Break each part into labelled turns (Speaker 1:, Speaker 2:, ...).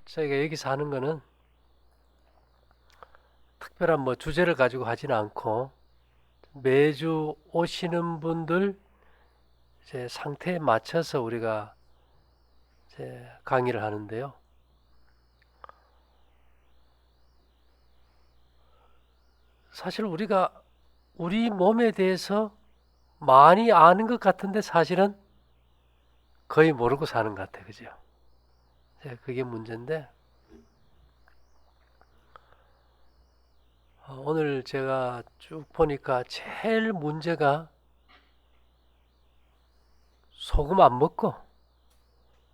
Speaker 1: 저희가 여기서 하는 거는 특별한 뭐 주제를 가지고 하지는 않고 매주 오시는 분들 이제 상태에 맞춰서 우리가 이제 강의를 하는데요. 사실 우리가 우리 몸에 대해서 많이 아는 것 같은데 사실은 거의 모르고 사는 것 같아요. 그죠? 그게 문제인데 오늘 제가 쭉 보니까 제일 문제가 소금 안 먹고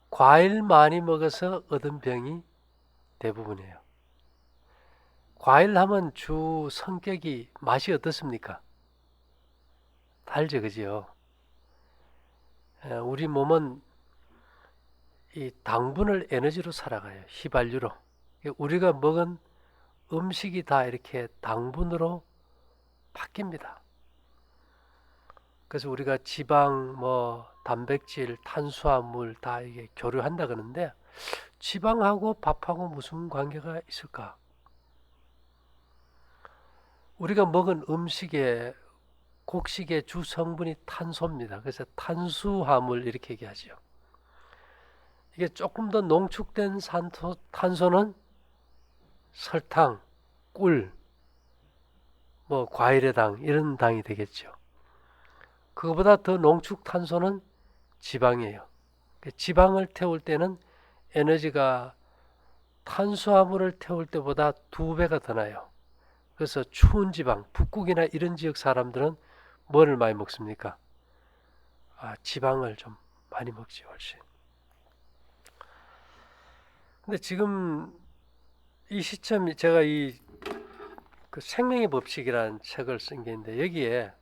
Speaker 1: 과일 많이 먹어서 얻은 병이 대부분이에요. 과일 하면 주 성격이 맛이 어떻습니까? 달죠, 그죠? 우리 몸은 이 당분을 에너지로 살아가요. 휘발유로. 우리가 먹은 음식이 다 이렇게 당분으로 바뀝니다. 그래서 우리가 지방, 뭐 단백질, 탄수화물 다 이게 교류한다 그러는데 지방하고 밥하고 무슨 관계가 있을까? 우리가 먹은 음식의 곡식의 주 성분이 탄소입니다. 그래서 탄수화물 이렇게 얘기하죠. 이게 조금 더 농축된 탄소는 설탕, 꿀, 뭐 과일의 당 이런 당이 되겠죠. 그거보다 더 농축 탄소는 지방이에요. 지방을 태울 때는 에너지가 탄수화물을 태울 때보다 2배가 더 나요. 그래서 추운 지방, 북극이나 이런 지역 사람들은 뭐를 많이 먹습니까? 지방을 좀 많이 먹지 훨씬. 근데 지금 이 시점 제가 그 생명의 법칙이라는 책을 쓴 게 있는데 여기에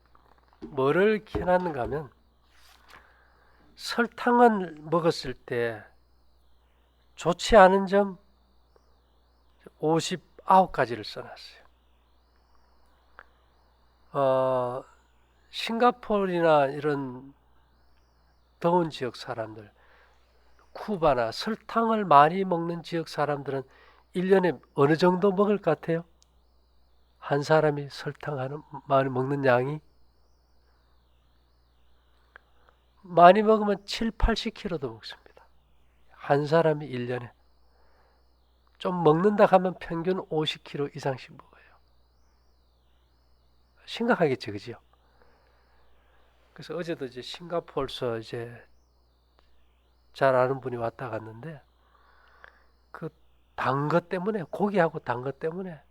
Speaker 1: 뭐를 켜놨는가 하면 설탕을 먹었을 때 좋지 않은 점 59가지를 써놨어요. 싱가포르나 이런 더운 지역 사람들, 쿠바나 설탕을 많이 먹는 지역 사람들은 1년에 어느 정도 먹을 것 같아요? 한 사람이 설탕 많이 먹는 양이 많이 먹으면 7, 80kg도 먹습니다. 한 사람이 1년에. 좀 먹는다 하면 평균 50kg 이상씩 먹어요. 심각하겠죠, 그죠? 그래서 어제도 이제 싱가포르에서 이제 잘 아는 분이 왔다 갔는데 그 단 것 때문에 고기하고 단 것 때문에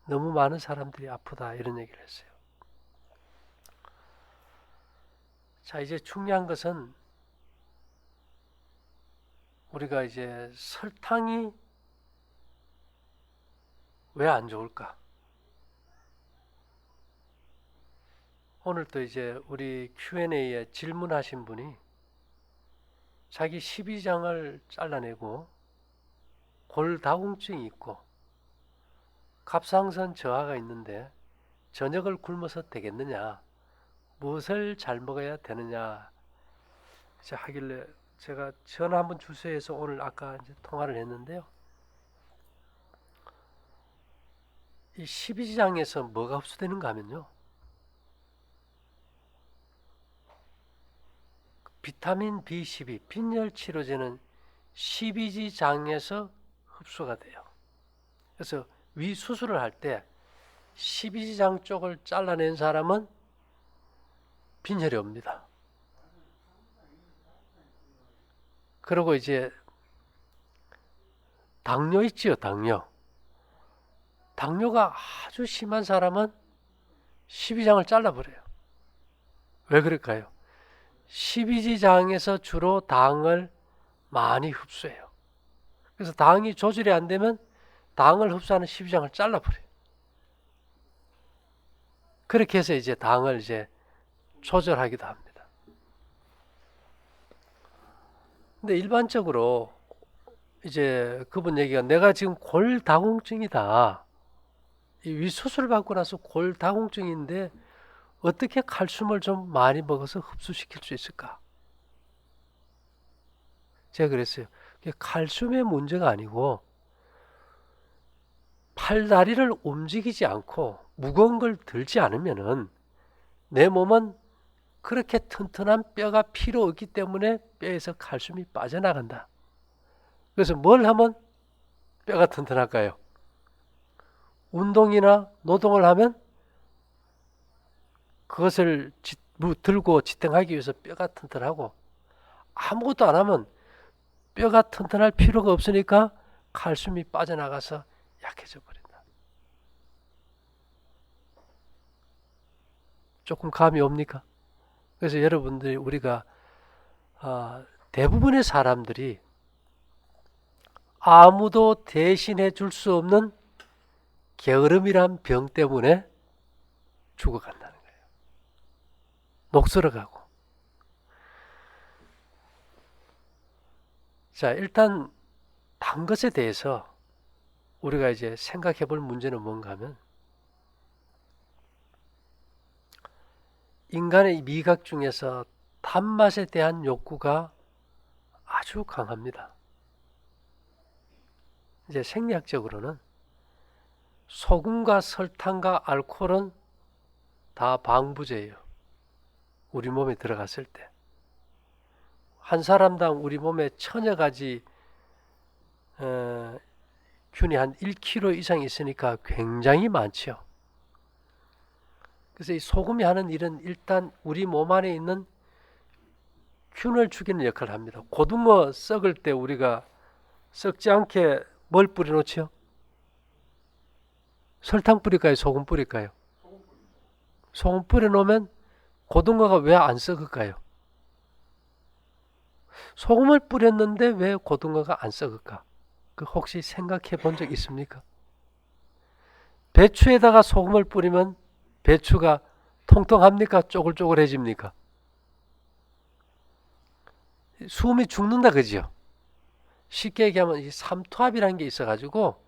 Speaker 1: 너무 많은 사람들이 아프다 이런 얘기를 했어요. 자, 이제 중요한 것은 우리가 이제 설탕이 왜 안 좋을까? 오늘 또 이제 우리 Q&A에 질문하신 분이 자기 12장을 잘라내고 골다공증이 있고 갑상선 저하가 있는데 저녁을 굶어서 되겠느냐? 무엇을 잘 먹어야 되느냐? 이제 하길래 제가 전화 한번 주세요 해서 오늘 아까 이제 통화를 했는데요. 이 12장에서 뭐가 흡수되는가 하면요. 비타민 B12, 빈혈 치료제는 12지장에서 흡수가 돼요. 그래서 위 수술을 할 때 12지장 쪽을 잘라낸 사람은 빈혈이 옵니다. 그리고 이제 당뇨 있지요, 당뇨. 당뇨가 아주 심한 사람은 12장을 잘라버려요. 왜 그럴까요? 12지장에서 주로 당을 많이 흡수해요. 그래서 당이 조절이 안 되면 당을 흡수하는 12장을 잘라버려요. 그렇게 해서 이제 당을 이제 조절하기도 합니다. 근데 일반적으로 이제 그분 얘기가 내가 지금 골다공증이다. 이 위수술 받고 나서 골다공증인데 어떻게 칼슘을 좀 많이 먹어서 흡수시킬 수 있을까? 제가 그랬어요. 그게 칼슘의 문제가 아니고 팔다리를 움직이지 않고 무거운 걸 들지 않으면은 내 몸은 그렇게 튼튼한 뼈가 필요 없기 때문에 뼈에서 칼슘이 빠져나간다. 그래서 뭘 하면 뼈가 튼튼할까요? 운동이나 노동을 하면 그것을 들고 지탱하기 위해서 뼈가 튼튼하고, 아무것도 안 하면 뼈가 튼튼할 필요가 없으니까 칼슘이 빠져나가서 약해져 버린다. 조금 감이 옵니까? 그래서 여러분들이 우리가 대부분의 사람들이 아무도 대신해 줄 수 없는 게으름이란 병 때문에 죽어간다는 거예요. 녹슬어가고. 자, 일단 단 것에 대해서 우리가 이제 생각해 볼 문제는 뭔가 하면, 인간의 미각 중에서 단맛에 대한 욕구가 아주 강합니다. 이제 생리학적으로는 소금과 설탕과 알코올은 다 방부제예요. 우리 몸에 들어갔을 때. 한 사람당 우리 몸에 1000여 가지 균이 한 1kg 이상 있으니까 굉장히 많죠. 그래서 이 소금이 하는 일은 일단 우리 몸 안에 있는 균을 죽이는 역할을 합니다. 고등어 썩을 때 우리가 썩지 않게 뭘 뿌려놓죠? 설탕 뿌릴까요? 소금 뿌릴까요? 소금 뿌려놓으면 고등어가 왜 안 썩을까요? 소금을 뿌렸는데 왜 고등어가 안 썩을까? 그 혹시 생각해 본 적 있습니까? 배추에다가 소금을 뿌리면 배추가 통통합니까? 쪼글쪼글해집니까? 숨이 죽는다 그죠? 쉽게 얘기하면 이 삼투압이라는 게 있어가지고,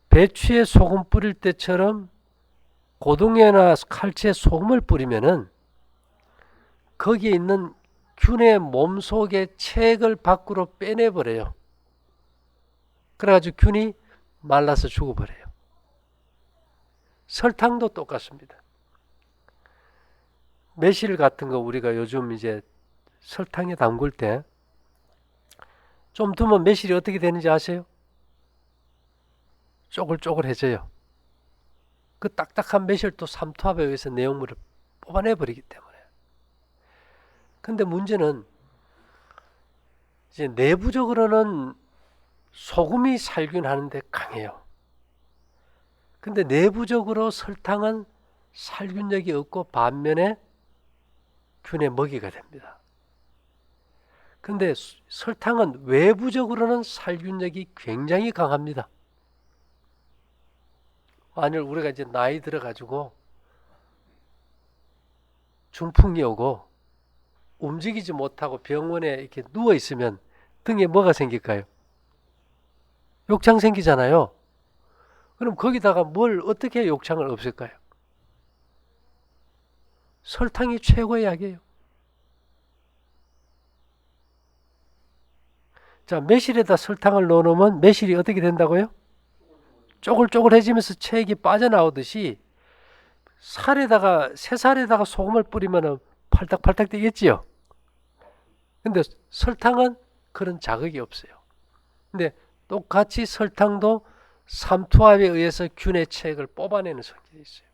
Speaker 1: 배추에 소금 뿌릴 때처럼 고등어나 칼치에 소금을 뿌리면은 거기에 있는 균의 몸속의 체액을 밖으로 빼내버려요. 그래가지고 균이 말라서 죽어버려요. 설탕도 똑같습니다. 매실 같은 거 우리가 요즘 이제 설탕에 담글 때 좀 두면 매실이 어떻게 되는지 아세요? 쪼글쪼글해져요. 그 딱딱한 매실도 삼투압에 의해서 내용물을 뽑아내버리기 때문에. 근데 문제는 이제 내부적으로는 소금이 살균하는데 강해요. 근데 내부적으로 설탕은 살균력이 없고 반면에 균의 먹이가 됩니다. 근데 설탕은 외부적으로는 살균력이 굉장히 강합니다. 만일 우리가 이제 나이 들어가지고 중풍이 오고 움직이지 못하고 병원에 이렇게 누워 있으면 등에 뭐가 생길까요? 욕창 생기잖아요. 그럼 거기다가 뭘 어떻게 욕창을 없앨까요? 설탕이 최고의 약이에요. 자, 매실에다 설탕을 넣어놓으면 매실이 어떻게 된다고요? 쪼글쪼글해지면서 체액이 빠져나오듯이 새살에다가 소금을 뿌리면 팔딱팔딱 뛰겠지요. 근데 설탕은 그런 자극이 없어요. 근데 똑같이 설탕도 삼투압에 의해서 균의 체액을 뽑아내는 성질이 있어요.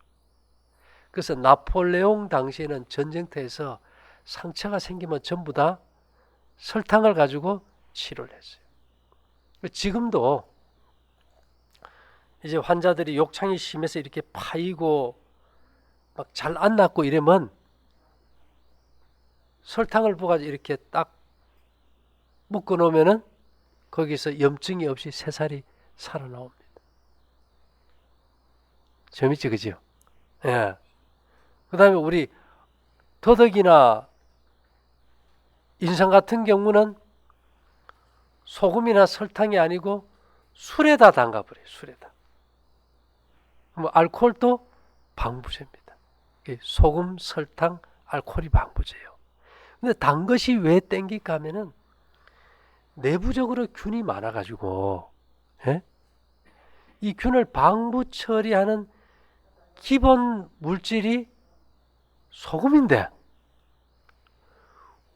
Speaker 1: 그래서 나폴레옹 당시에는 전쟁터에서 상처가 생기면 전부 다 설탕을 가지고 치료를 했어요. 지금도 이제 환자들이 욕창이 심해서 이렇게 파이고 막 잘 안 낫고 이러면 설탕을 부어가지고 이렇게 딱 묶어 놓으면은 거기서 염증이 없이 새살이 살아나옵니다. 재밌지, 그죠? 예. 그 다음에 우리 더덕이나 인삼 같은 경우는 소금이나 설탕이 아니고 술에다 담가버려요. 술에다. 알코올도 방부제입니다. 소금, 설탕, 알코올이 방부제예요. 근데 단 것이 왜 땡길까 하면은 내부적으로 균이 많아가지고, 예? 이 균을 방부 처리하는 기본 물질이 소금인데,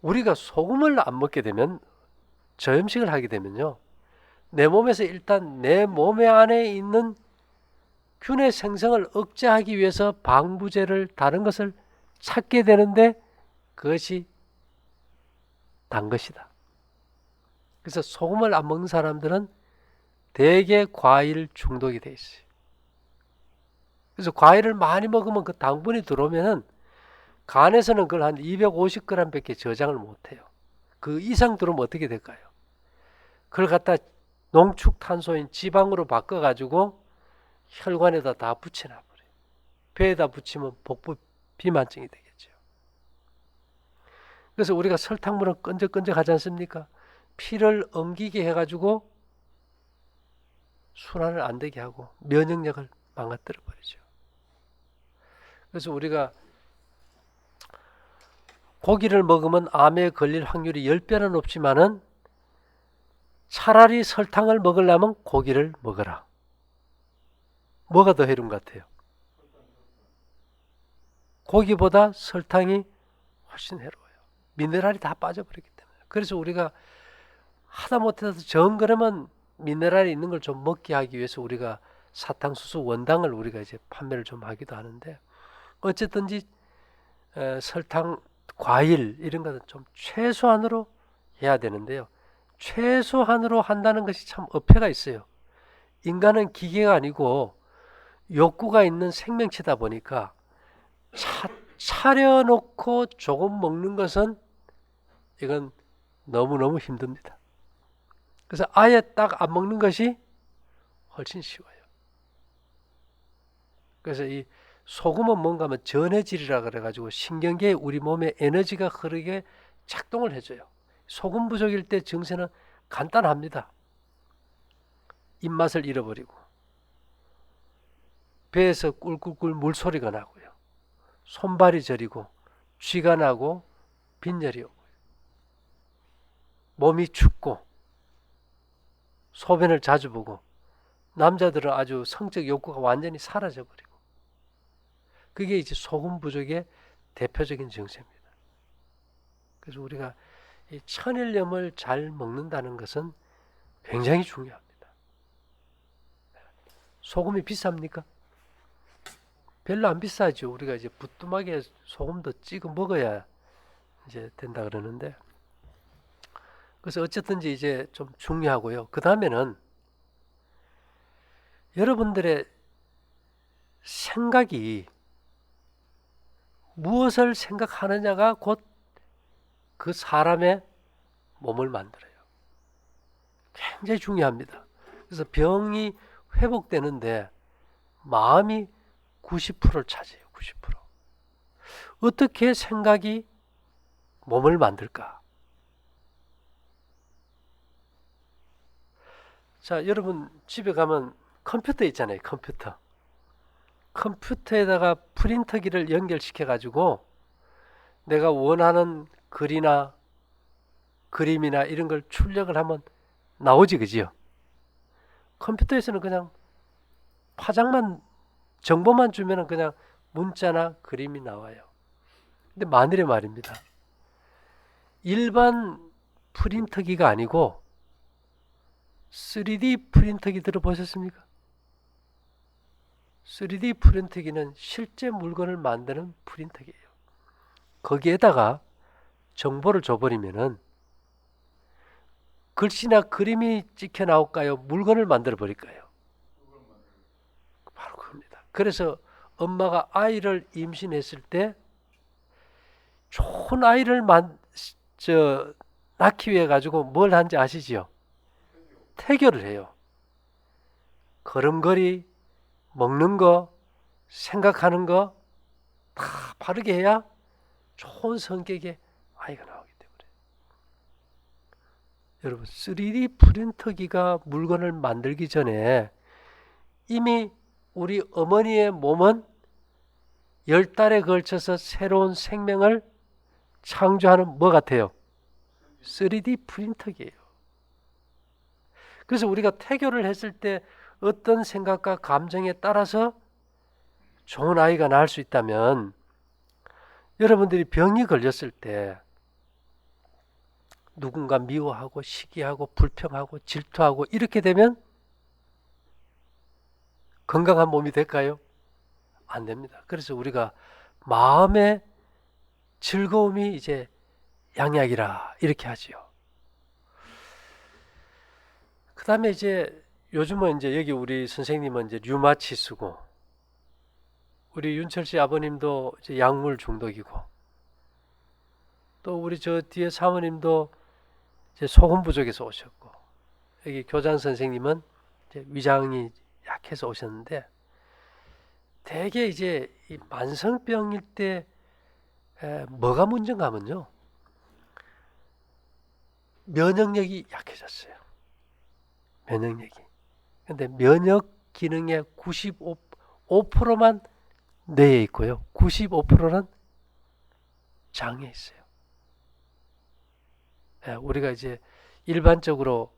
Speaker 1: 우리가 소금을 안 먹게 되면, 저염식을 하게 되면요, 내 몸에서 일단 내 몸의 안에 있는 균의 생성을 억제하기 위해서 방부제를, 다른 것을 찾게 되는데, 그것이 단 것이다. 그래서 소금을 안 먹는 사람들은 대개 과일 중독이 돼 있어요. 그래서 과일을 많이 먹으면 그 당분이 들어오면은 간에서는 그걸 한 250g밖에 저장을 못해요. 그 이상 들어오면 어떻게 될까요? 그걸 갖다 농축탄소인 지방으로 바꿔가지고 혈관에다 다 붙여놔버려요. 배에다 붙이면 복부 비만증이 되겠죠. 그래서 우리가 설탕물은 끈적끈적하지 않습니까? 피를 엉기게 해가지고 순환을 안 되게 하고 면역력을 망가뜨려 버리죠. 그래서 우리가 고기를 먹으면 암에 걸릴 확률이 10배는 높지만은 차라리 설탕을 먹으려면 고기를 먹어라. 뭐가 더 해로운 것 같아요? 고기보다 설탕이 훨씬 해로워요. 미네랄이 다 빠져버리기 때문에. 그래서 우리가 하다못해서 정그러면 미네랄이 있는 걸 좀 먹게 하기 위해서 우리가 사탕수수 원당을 우리가 이제 판매를 좀 하기도 하는데, 어쨌든지 설탕, 과일 이런 것은 좀 최소한으로 해야 되는데요. 최소한으로 한다는 것이 참 어폐가 있어요. 인간은 기계가 아니고 욕구가 있는 생명체다 보니까 차려놓고 조금 먹는 것은 이건 너무너무 힘듭니다. 그래서 아예 딱 안 먹는 것이 훨씬 쉬워요. 그래서 이 소금은 뭔가 하면 전해질이라 그래가지고 신경계에 우리 몸에 에너지가 흐르게 작동을 해줘요. 소금 부족일 때 증세는 간단합니다. 입맛을 잃어버리고 배에서 꿀꿀꿀 물소리가 나고요. 손발이 저리고 쥐가 나고 빈혈이 오고 몸이 춥고 소변을 자주 보고 남자들은 아주 성적 욕구가 완전히 사라져버리고, 그게 이제 소금 부족의 대표적인 증세입니다. 그래서 우리가 이 천일염을 잘 먹는다는 것은 굉장히 중요합니다. 소금이 비쌉니까? 별로 안 비싸죠. 우리가 이제 부뚜막에 소금도 찍어 먹어야 이제 된다 그러는데, 그래서 어쨌든지 이제 좀 중요하고요. 그 다음에는 여러분들의 생각이 무엇을 생각하느냐가 곧 그 사람의 몸을 만들어요. 굉장히 중요합니다. 그래서 병이 회복되는데 마음이 90%를 차지해요. 90%. 어떻게 생각이 몸을 만들까? 자, 여러분 집에 가면 컴퓨터 있잖아요. 컴퓨터. 컴퓨터에다가 프린터기를 연결시켜 가지고 내가 원하는 글이나 그림이나 이런 걸 출력을 하면 나오지, 그지요? 컴퓨터에서는 그냥 파장만, 정보만 주면 그냥 문자나 그림이 나와요. 근데 만일에 말입니다. 일반 프린터기가 아니고 3D 프린터기 들어보셨습니까? 3D 프린터기는 실제 물건을 만드는 프린터기예요. 거기에다가 정보를 줘버리면은 글씨나 그림이 찍혀 나올까요? 물건을 만들어 버릴까요? 바로 그겁니다. 그래서 엄마가 아이를 임신했을 때 좋은 아이를 낳기 위해 가지고 뭘 한지 아시죠? 태교를 해요. 걸음걸이, 먹는 거, 생각하는 거 다 바르게 해야 좋은 성격의 아이가 나오기 때문에. 여러분, 3D 프린터기가 물건을 만들기 전에 이미 우리 어머니의 몸은 10달에 걸쳐서 새로운 생명을 창조하는 뭐 같아요? 3D 프린터기예요. 그래서 우리가 태교를 했을 때 어떤 생각과 감정에 따라서 좋은 아이가 낳을 수 있다면, 여러분들이 병이 걸렸을 때 누군가 미워하고 시기하고 불평하고 질투하고 이렇게 되면 건강한 몸이 될까요? 안 됩니다. 그래서 우리가 마음의 즐거움이 이제 양약이라 이렇게 하지요. 그 다음에 이제 요즘은 이제 여기 우리 선생님은 이제 류마치 쓰고, 우리 윤철 씨 아버님도 이제 약물 중독이고, 또 우리 저 뒤에 사모님도 이제 소금 부족에서 오셨고, 여기 교장 선생님은 이제 위장이 약해서 오셨는데, 대개 이제 이 만성병일 때 뭐가 문제인가 하면요, 면역력이 약해졌어요. 면역력이. 근데 면역 기능의 95%만 뇌에 있고요. 95%는 장에 있어요. 우리가 이제 일반적으로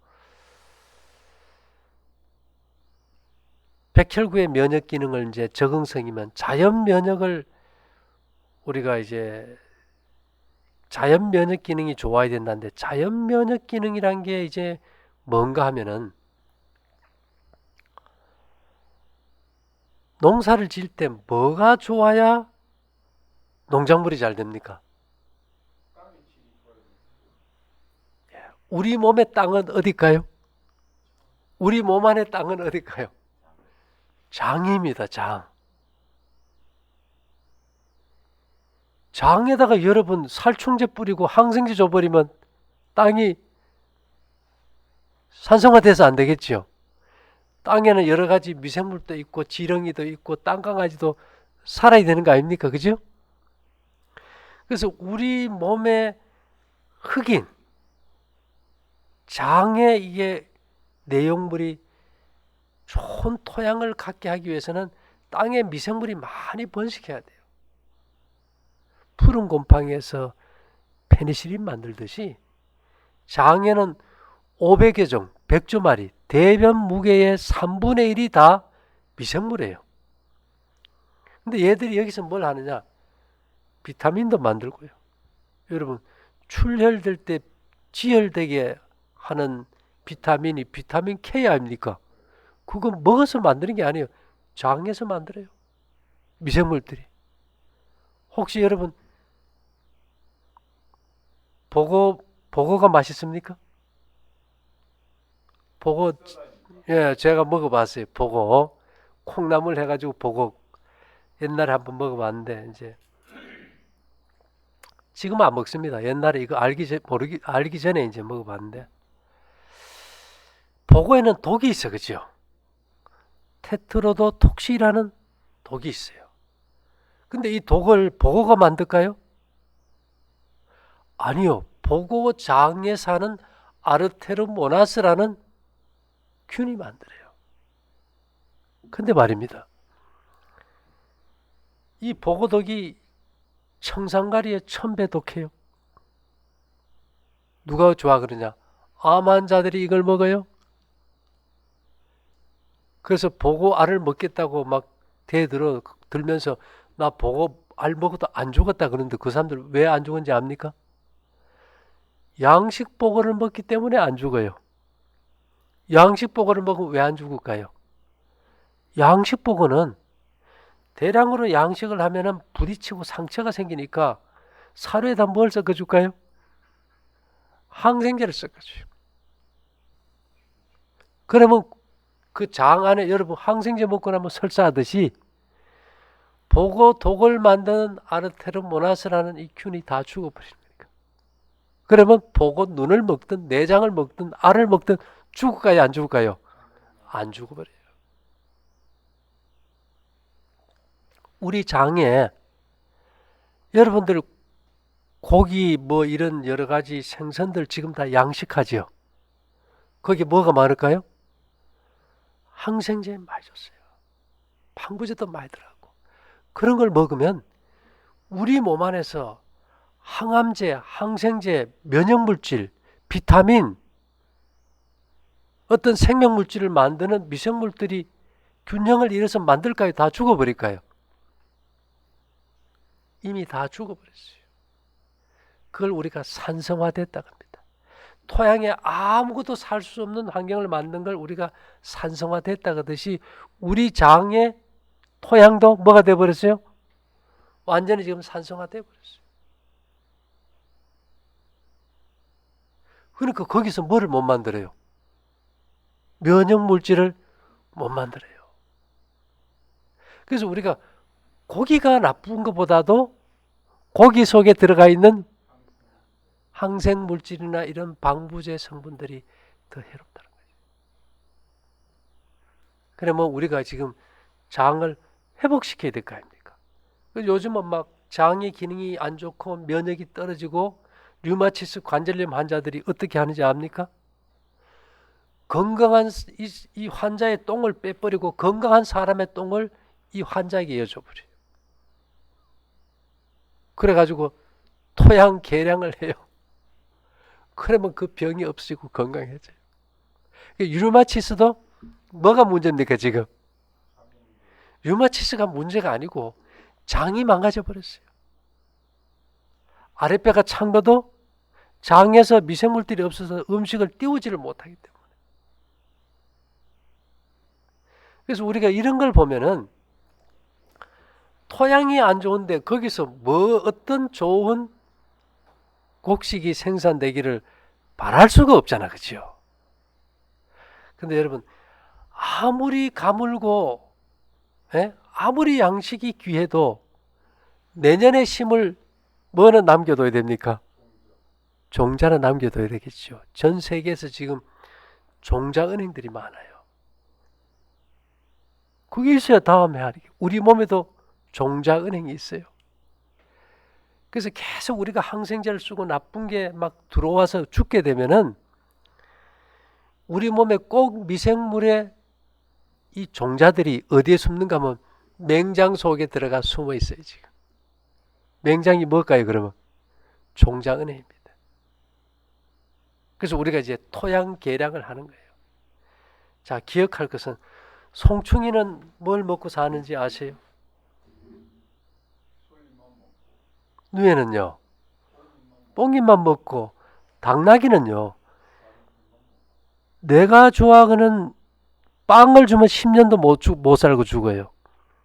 Speaker 1: 백혈구의 면역 기능을 이제 적응성이면 자연 면역을 우리가 이제 자연 면역 기능이 좋아야 된다는데, 자연 면역 기능이란 게 이제 뭔가 하면은, 농사를 지을 때 뭐가 좋아야 농작물이 잘 됩니까? 우리 몸의 땅은 어딜까요? 우리 몸 안의 땅은 어딜까요? 장입니다, 장. 장에다가 여러분 살충제 뿌리고 항생제 줘버리면 땅이 산성화돼서 안 되겠지요. 땅에는 여러 가지 미생물도 있고 지렁이도 있고 땅강아지도 살아야 되는 거 아닙니까? 그죠? 그래서 우리 몸의 흑인, 장에 이게 내용물이 좋은 토양을 갖게 하기 위해서는 땅에 미생물이 많이 번식해야 돼요. 푸른 곰팡이에서 페니실린 만들듯이 장에는 500여 종, 100조 마리, 대변 무게의 3분의 1이 다 미생물이에요. 근데 얘들이 여기서 뭘 하느냐? 비타민도 만들고요. 여러분, 출혈될 때 지혈되게 하는 비타민이 비타민 K 아닙니까? 그거 먹어서 만드는 게 아니에요. 장에서 만들어요. 미생물들이. 혹시 여러분 보고가 맛있습니까? 보고, 예, 제가 먹어봤어요. 보고 콩나물 해가지고 보고 옛날에 한번 먹어봤는데, 이제 지금은 안 먹습니다. 옛날에 이거 알기 전에 이제 먹어봤는데, 보고에는 독이 있어, 그죠? 테트로도톡시라는 독이 있어요. 근데 이 독을 보고가 만들까요? 아니요. 보고장에 사는 아르테르모나스라는 균이 만들어요. 근데 말입니다, 이 보고독이 청산가리의 1000배 독해요. 누가 좋아 그러냐? 암 환자들이 이걸 먹어요. 그래서 보고 알을 먹겠다고 막 들면서 나 보고 알 먹어도 안 죽었다 그러는데, 그 사람들 왜 안 죽은지 압니까? 양식 보고를 먹기 때문에 안 죽어요. 양식 보고를 먹으면 왜 안 죽을까요? 양식 보고는 대량으로 양식을 하면은 부딪히고 상처가 생기니까 사료에다 뭘 섞어줄까요? 항생제를 섞어줘요. 그러면 그 장 안에 여러분 항생제 먹고 나면 설사하듯이 보고 독을 만드는 아르테르모나스라는 이 균이 다 죽어버립니다. 그러면 보고 눈을 먹든 내장을 먹든 알을 먹든 죽을까요? 안 죽을까요? 안 죽어버려요. 우리 장에 여러분들 고기 뭐 이런 여러 가지 생선들 지금 다 양식하죠. 거기에 뭐가 많을까요? 항생제 많이 줬어요. 방부제도 많이 들어가고. 그런 걸 먹으면 우리 몸 안에서 항암제, 항생제, 면역물질, 비타민 어떤 생명물질을 만드는 미생물들이 균형을 잃어서 만들까요? 다 죽어버릴까요? 이미 다 죽어버렸어요. 그걸 우리가 산성화됐다고 합니다. 토양에 아무것도 살 수 없는 환경을 만든 걸 우리가 산성화됐다고 하듯이 우리 장의 토양도 뭐가 돼버렸어요? 완전히 지금 산성화돼 버렸어요. 그러니까 거기서 뭐를 못 만들어요? 면역 물질을 못 만들어요. 그래서 우리가 고기가 나쁜 것보다도 고기 속에 들어가 있는 항생 물질이나 이런 방부제 성분들이 더 해롭다는 거예요. 그러면 우리가 지금 장을 회복시켜야 될 거 아닙니까? 요즘은 막 장의 기능이 안 좋고 면역이 떨어지고 류마티스 관절염 환자들이 어떻게 하는지 압니까? 건강한 이 환자의 똥을 빼버리고 건강한 사람의 똥을 이 환자에게 이어줘버려요. 그래가지고 토양 개량을 해요. 그러면 그 병이 없어지고 건강해져요. 류마티스도 뭐가 문제입니까 지금? 류마티스가 문제가 아니고 장이 망가져 버렸어요. 아랫배가 찬 것도 장에서 미생물들이 없어서 음식을 띄우지를 못하기 때문에. 그래서 우리가 이런 걸 보면은 토양이 안 좋은데 거기서 뭐 어떤 좋은 곡식이 생산되기를 바랄 수가 없잖아, 그렇죠? 근데 여러분 아무리 가물고 아무리 양식이 귀해도 내년에 심을 뭐는 남겨둬야 됩니까? 종자는 남겨둬야 되겠죠. 전 세계에서 지금 종자은행들이 많아요. 그게 있어야 다음에 하리. 우리 몸에도 종자은행이 있어요. 그래서 계속 우리가 항생제를 쓰고 나쁜 게 막 들어와서 죽게 되면은 우리 몸에 꼭 미생물의 이 종자들이 어디에 숨는가 하면 맹장 속에 들어가 숨어 있어요, 지금. 맹장이 뭘까요, 그러면? 종자은행입니다. 그래서 우리가 이제 토양 개량을 하는 거예요. 자, 기억할 것은 송충이는 뭘 먹고 사는지 아세요? 누에는요, 뽕잎만 먹고, 당나귀는요, 내가 좋아하는 빵을 주면 10년도 못 살고 죽어요.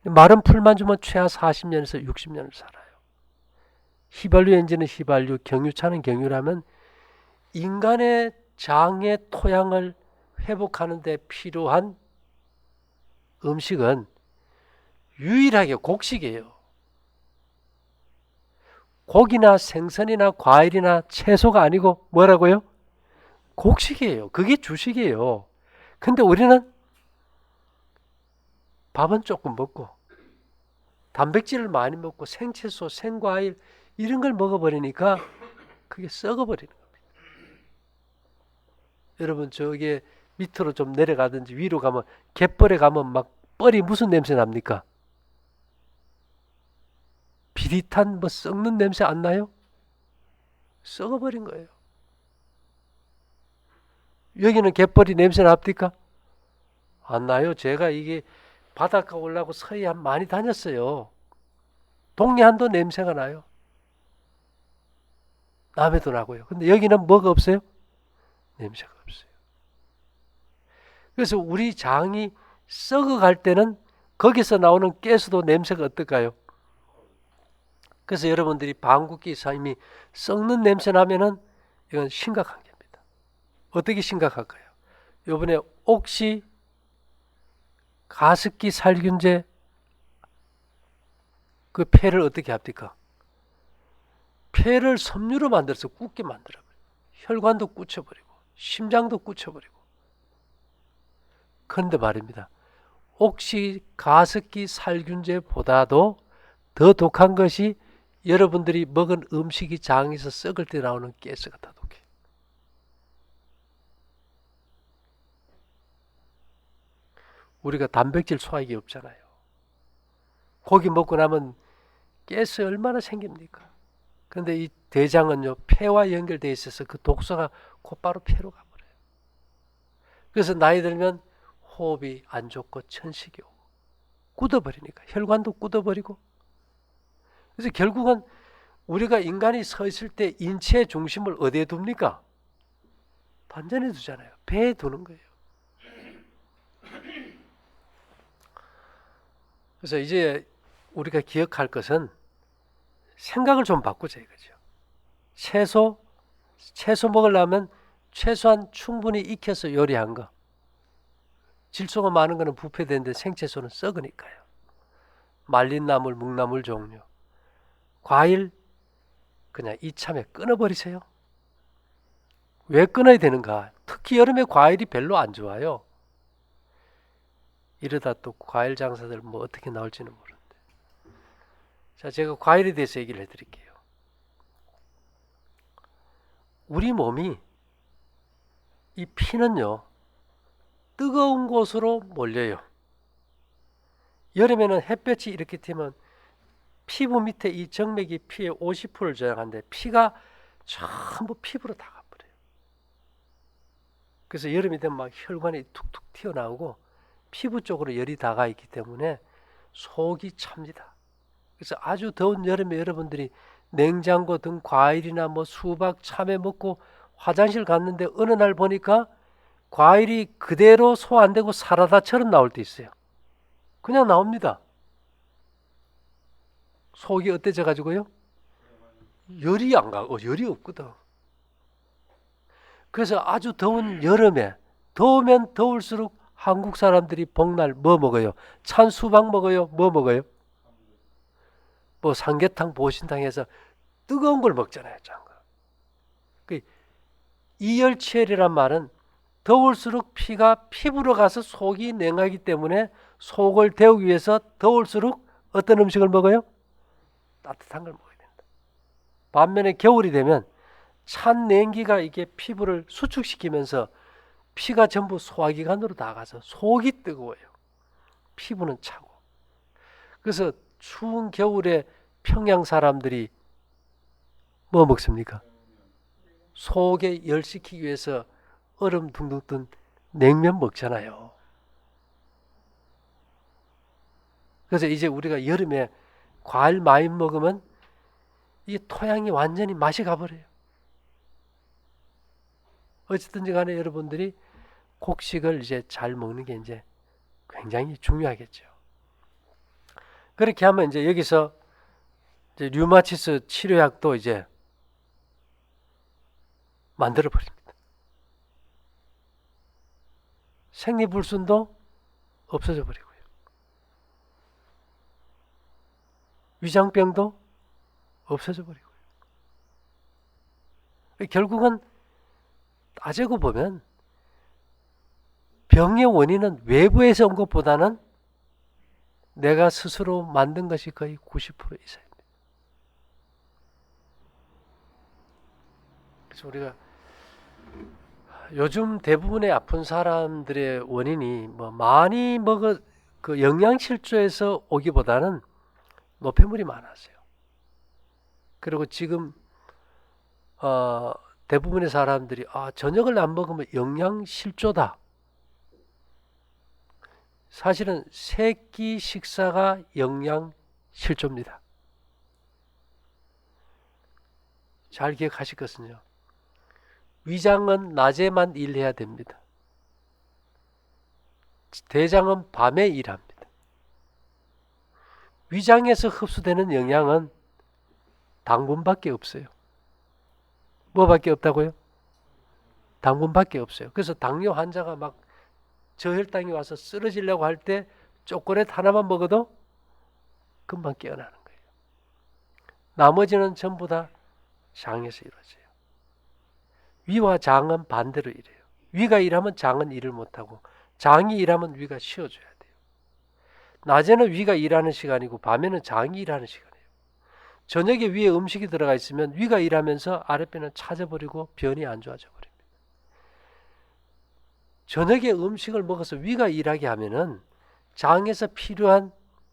Speaker 1: 마른 풀만 주면 최하 40년에서 60년을 살아요. 휘발유 엔진은 휘발유, 경유차는 경유라면 인간의 장의 토양을 회복하는 데 필요한 음식은 유일하게 곡식이에요. 고기나 생선이나 과일이나 채소가 아니고 뭐라고요? 곡식이에요. 그게 주식이에요. 근데 우리는 밥은 조금 먹고 단백질을 많이 먹고 생채소, 생과일 이런 걸 먹어버리니까 그게 썩어버리는 겁니다. 여러분 저게 밑으로 좀 내려가든지 위로 가면 갯벌에 가면 막 뻘이 무슨 냄새 납니까? 비릿한 뭐 썩는 냄새 안 나요? 썩어버린 거예요. 여기는 갯벌이 냄새 납니까? 안 나요. 제가 이게 바닷가 올라고 서해안 많이 다녔어요. 동해안도 냄새가 나요. 남해도 나고요. 근데 여기는 뭐가 없어요? 냄새가 없어요. 그래서 우리 장이 썩어갈 때는 거기서 나오는 가스도 냄새가 어떨까요? 그래서 여러분들이 방귀끼 이미 썩는 냄새 나면은 이건 심각한 겁니다. 어떻게 심각할까요? 이번에 옥시 가습기 살균제 그 폐를 어떻게 합니까? 폐를 섬유로 만들어서 굳게 만들어버려요. 혈관도 굳혀버리고 심장도 굳혀버리고. 그런데 말입니다. 옥시 가습기 살균제보다도 더 독한 것이 여러분들이 먹은 음식이 장에서 썩을 때 나오는 가스가 더 독해요. 우리가 단백질 소화기 없잖아요. 고기 먹고 나면 가스 얼마나 생깁니까? 그런데 이 대장은요 폐와 연결되어 있어서 그 독소가 곧바로 폐로 가버려요. 그래서 나이 들면 호흡이 안 좋고 천식이 오고 굳어버리니까 혈관도 굳어버리고. 그래서 결국은 우리가 인간이 서 있을 때 인체의 중심을 어디에 둡니까? 반전에 두잖아요. 배에 두는 거예요. 그래서 이제 우리가 기억할 것은 생각을 좀 바꾸자 이거죠. 채소 먹으려면 최소한 충분히 익혀서 요리한 거. 질소가 많은 거는 부패되는데 생채소는 썩으니까요. 말린 나물, 묵나물 종류. 과일 그냥 이참에 끊어버리세요. 왜 끊어야 되는가? 특히 여름에 과일이 별로 안 좋아요. 이러다 또 과일 장사들 뭐 어떻게 나올지는 모르는데. 자, 제가 과일에 대해서 얘기를 해드릴게요. 우리 몸이 이 피는요, 뜨거운 곳으로 몰려요. 여름에는 햇볕이 이렇게 튀면 피부 밑에 이 정맥이 피의 50%를 저장하는데 피가 전부 피부로 다 가버려요. 그래서 여름이 되면 막 혈관이 툭툭 튀어나오고 피부 쪽으로 열이 다가 있기 때문에 속이 찹니다. 그래서 아주 더운 여름에 여러분들이 냉장고 등 과일이나 뭐 수박, 참외 먹고 화장실 갔는데 어느 날 보니까 과일이 그대로 소 안 되고 사라다처럼 나올 때 있어요. 그냥 나옵니다. 속이 어때져 가지고요? 열이 안 가고 열이 없거든. 그래서 아주 더운 여름에 더우면 더울수록 한국 사람들이 복날 뭐 먹어요? 찬 수박 먹어요? 뭐 먹어요? 뭐 삼계탕, 보신탕 해서 뜨거운 걸 먹잖아요. 그 이열치열이란 말은 더울수록 피가 피부로 가서 속이 냉하기 때문에 속을 데우기 위해서 더울수록 어떤 음식을 먹어요? 따뜻한 걸 먹어야 된다. 반면에 겨울이 되면 찬 냉기가 이게 피부를 수축시키면서 피가 전부 소화기관으로 나가서 속이 뜨거워요. 피부는 차고. 그래서 추운 겨울에 평양 사람들이 뭐 먹습니까? 속에 열시키기 위해서 얼음 둥둥 뜬 냉면 먹잖아요. 그래서 이제 우리가 여름에 과일 많이 먹으면 이 토양이 완전히 맛이 가버려요. 어쨌든지 간에 여러분들이 곡식을 이제 잘 먹는 게 이제 굉장히 중요하겠죠. 그렇게 하면 이제 여기서 이제 류마티스 치료약도 이제 만들어 버립니다. 생리불순도 없어져 버리고요. 위장병도 없어져 버리고요. 결국은 따지고 보면 병의 원인은 외부에서 온 것보다는 내가 스스로 만든 것이 거의 90% 이상입니다. 그래서 우리가 요즘 대부분의 아픈 사람들의 원인이 뭐 많이 먹어 그 영양실조에서 오기보다는 노폐물이 많았어요. 그리고 지금 대부분의 사람들이 저녁을 안 먹으면 영양실조다. 사실은 세끼 식사가 영양실조입니다. 잘 기억하실 것은요. 위장은 낮에만 일해야 됩니다. 대장은 밤에 일합니다. 위장에서 흡수되는 영양은 당분밖에 없어요. 뭐밖에 없다고요? 당분밖에 없어요. 그래서 당뇨 환자가 막 저혈당이 와서 쓰러지려고 할 때 초콜릿 하나만 먹어도 금방 깨어나는 거예요. 나머지는 전부 다 장에서 이루어져요. 위와 장은 반대로 일해요. 위가 일하면 장은 일을 못하고 장이 일하면 위가 쉬어줘야 돼요. 낮에는 위가 일하는 시간이고 밤에는 장이 일하는 시간이에요. 저녁에 위에 음식이 들어가 있으면 위가 일하면서 아랫배는 차져버리고 변이 안 좋아져 버립니다. 저녁에 음식을 먹어서 위가 일하게 하면은 장에서 필요한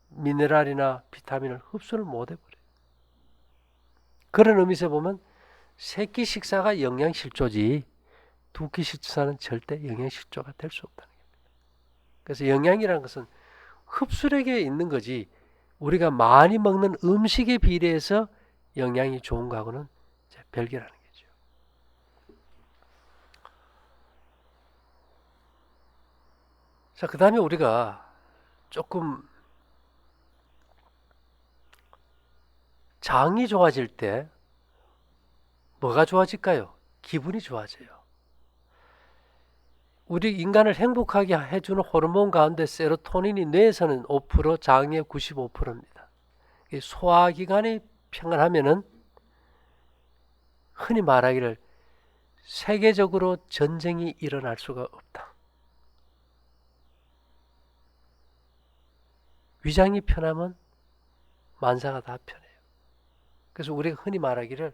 Speaker 1: 미네랄이나 비타민을 흡수를 못 해버려요. 그런 의미에서 보면 세끼 식사가 영양실조지 두 끼 식사는 절대 영양실조가 될 수 없다는 겁니다. 그래서 영양이라는 것은 흡수력에 있는 거지 우리가 많이 먹는 음식에 비례해서 영양이 좋은 거하고는 별개라는 거죠. 자, 그 다음에 우리가 조금 장이 좋아질 때 뭐가 좋아질까요? 기분이 좋아져요. 우리 인간을 행복하게 해주는 호르몬 가운데 세로토닌이 뇌에서는 5%, 장의 95%입니다. 소화기관이 평안하면은 흔히 말하기를 세계적으로 전쟁이 일어날 수가 없다. 위장이 편하면 만사가 다 편해요. 그래서 우리가 흔히 말하기를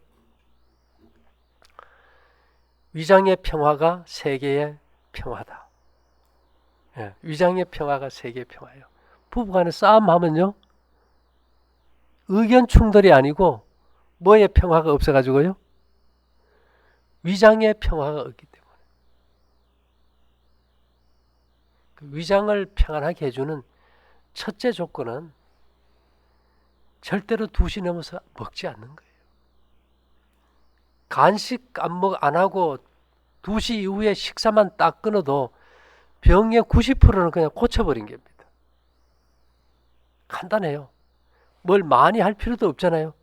Speaker 1: 위장의 평화가 세계의 평화다. 예, 위장의 평화가 세계의 평화예요. 부부간에 싸움하면요, 의견 충돌이 아니고 뭐의 평화가 없어가지고요, 위장의 평화가 없기 때문에. 그 위장을 평안하게 해주는 첫째 조건은 절대로 2시 넘어서 먹지 않는 거예요. 간식 안 하고 2시 이후에 식사만 딱 끊어도 병의 90%는 그냥 고쳐버린 겁니다. 간단해요. 뭘 많이 할 필요도 없잖아요.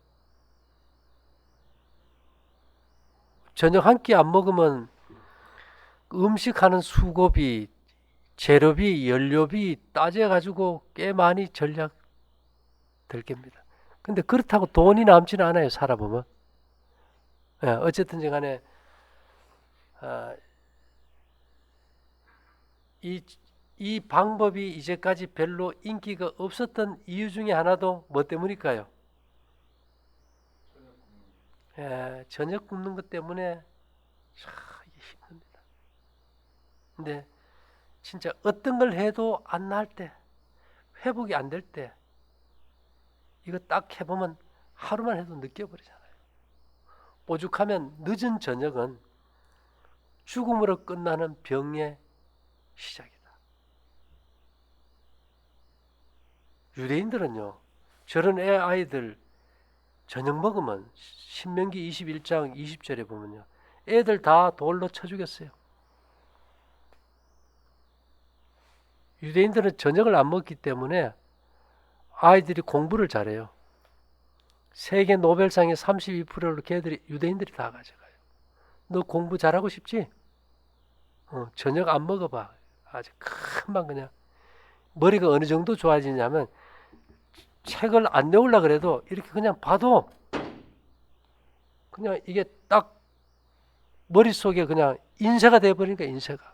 Speaker 1: 저녁 한 끼 안 먹으면 음식하는 수고비, 재료비, 연료비 따져가지고 꽤 많이 전략 들 겁니다. 근데 그렇다고 돈이 남지는 않아요. 살아보면. 예, 어쨌든 간에 이 방법이 이제까지 별로 인기가 없었던 이유 중에 하나도 뭐 때문일까요? 저녁 굶는 것 때문에 참 힘듭니다. 근데 진짜 어떤 걸 해도 안 나을 때, 회복이 안 될 때, 이거 딱 해보면 하루만 해도 느껴버리잖아요. 오죽하면 늦은 저녁은 죽음으로 끝나는 병의 시작이다. 유대인들은요, 저런 아이들 저녁 먹으면 신명기 21장 20절에 보면요, 애들 다 돌로 쳐 죽였어요. 유대인들은 저녁을 안 먹기 때문에 아이들이 공부를 잘해요. 세계 노벨상의 32%를 걔들이 유대인들이 다 가져가요. 너 공부 잘하고 싶지? 저녁 안 먹어봐. 아주 금방 그냥 머리가 어느 정도 좋아지냐면 책을 안 내오려 그래도 이렇게 그냥 봐도 그냥 이게 딱 머릿속에 그냥 인쇄가 돼버리니까 인쇄가.